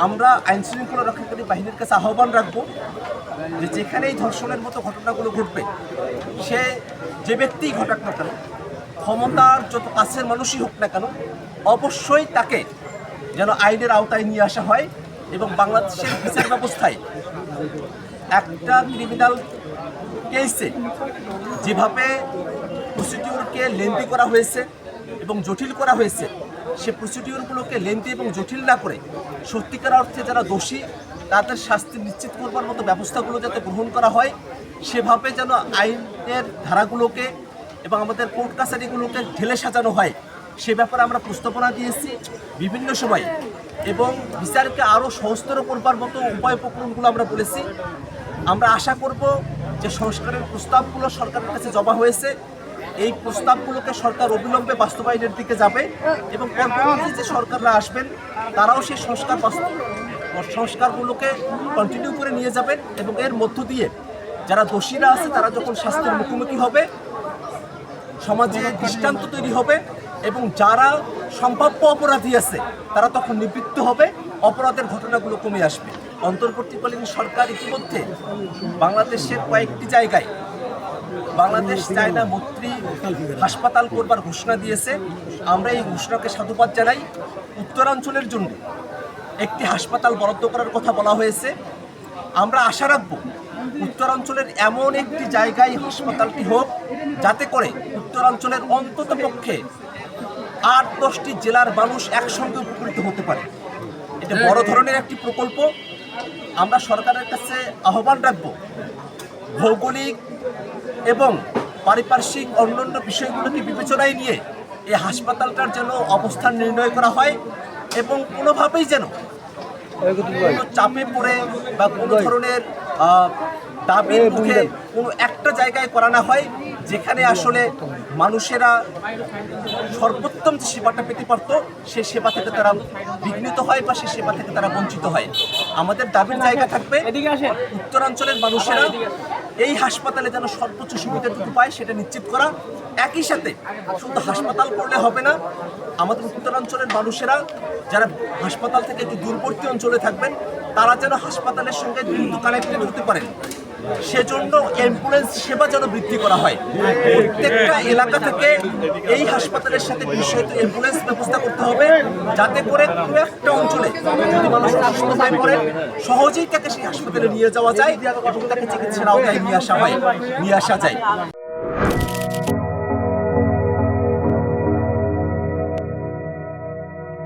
আমরা আইন শৃঙ্খলা রক্ষাকারী বাহিনীর কাছে আহ্বান রাখবো যে যেখানেই ধর্ষণের মতো ঘটনাগুলো ঘটবে, সে যে ব্যক্তিই ঘটাক না কেন, ক্ষমতার যত কাছের মানুষই হোক না কেন, অবশ্যই তাকে যেন আইনের আওতায় নিয়ে আসা হয় এবং বাংলাদেশের বিচার ব্যবস্থায় একটা ক্রিমিনাল কেসে যেভাবে প্রসিডিউরকে লেন্দি করা হয়েছে এবং জটিল করা হয়েছে, সে প্রসিডিউরগুলোকে লেন্দি এবং জটিল না করে সত্যিকার অর্থে যারা দোষী তাদের শাস্তি নিশ্চিত করবার মতো ব্যবস্থাগুলো যাতে গ্রহণ করা হয়, সেভাবে যেন আইনের ধারাগুলোকে এবং আমাদের কোর্ট কাছারিগুলোকে ঢেলে সাজানো হয়, সে ব্যাপারে আমরা প্রস্তাবনা দিয়েছি বিভিন্ন সময় এবং বিচারকে আরও সহজতর করবার মতো উপায় উপক্রমগুলো আমরা বলেছি। আমরা আশা করব যে সংস্কারের প্রস্তাবগুলো সরকারের কাছে জমা হয়েছে, এই প্রস্তাবগুলোকে সরকার অবিলম্বে বাস্তবায়নের দিকে যাবে এবং পরবর্তী যে সরকাররা আসবেন তারাও সেই সংস্কারগুলোকে কন্টিনিউ করে নিয়ে যাবেন এবং এর মধ্য দিয়ে যারা দোষীরা আছে তারা যখন শাস্তির মুখোমুখি হবে, সমাজে দৃষ্টান্ত তৈরি হবে এবং যারা সম্ভাব্য অপরাধী আছে তারা তখন নিবৃত্ত হবে, অপরাধের ঘটনাগুলো কমে আসবে। অন্তর্বর্তীকালীন সরকার ইতিমধ্যে বাংলাদেশের কয়েকটি জায়গায় বাংলাদেশ চায়না মৈত্রী হাসপাতাল করবার ঘোষণা দিয়েছে। আমরা এই ঘোষণাকে সাধুবাদ জানাই। উত্তরাঞ্চলের জন্য একটি হাসপাতাল বরাদ্দ করার কথা বলা হয়েছে। আমরা আশা রাখব উত্তরাঞ্চলের এমন একটি জায়গায় হাসপাতালটি হোক যাতে করে উত্তরাঞ্চলের অন্তত পক্ষে ৮-১০টি জেলার মানুষ একসঙ্গে উপকৃত হতে পারে। এটা বড় ধরনের একটি প্রকল্প। আমরা সরকারের কাছে আহ্বান রাখব ভৌগোলিক এবং পারিপার্শ্বিক অন্যান্য বিষয়গুলোকে বিবেচনায় নিয়ে এই হাসপাতালটার যেন অবস্থান নির্ণয় করা হয় এবং কোনোভাবেই যেন কোনো চাপে পড়ে বা কোনো ধরনের দাবির মুখে কোনো একটা জায়গায় করা না হয় যেখানে আসলে মানুষেরা সর্বোত্তম যে সেবাটা পেতে পারত সে সেবা থেকে তারা বিঘ্নিত হয় বা সে সেবা থেকে তারা বঞ্চিত হয়। আমাদের দাবির জায়গা থাকবে উত্তরাঞ্চলের মানুষেরা এই হাসপাতালে যেন সর্বোচ্চ সুবিধাটুকু পায় সেটা নিশ্চিত করা। একই সাথে শুধু হাসপাতাল করলে হবে না, আমাদের উত্তরাঞ্চলের মানুষেরা যারা হাসপাতাল থেকে একটু দূরবর্তী অঞ্চলে থাকবেন তারা যেন হাসপাতালের সঙ্গে দ্রুত কানেক্টেড হতে পারেন, সেজন্য অ্যাম্বুলেন্স সেবা যেন বৃদ্ধি করা হয়। প্রত্যেকটা এলাকা থেকে এই হাসপাতালের সাথে বিশেষত অ্যাম্বুলেন্স ব্যবস্থা করতে হবে যাতে করে কোনো একটা অঞ্চলে যদি মানুষ অসুস্থ হয়ে পড়েন সহজেই তাকে সেই হাসপাতালে নিয়ে যাওয়া যায় এবং তাকে চিকিৎসার আওতায় নিয়ে আসা যায়।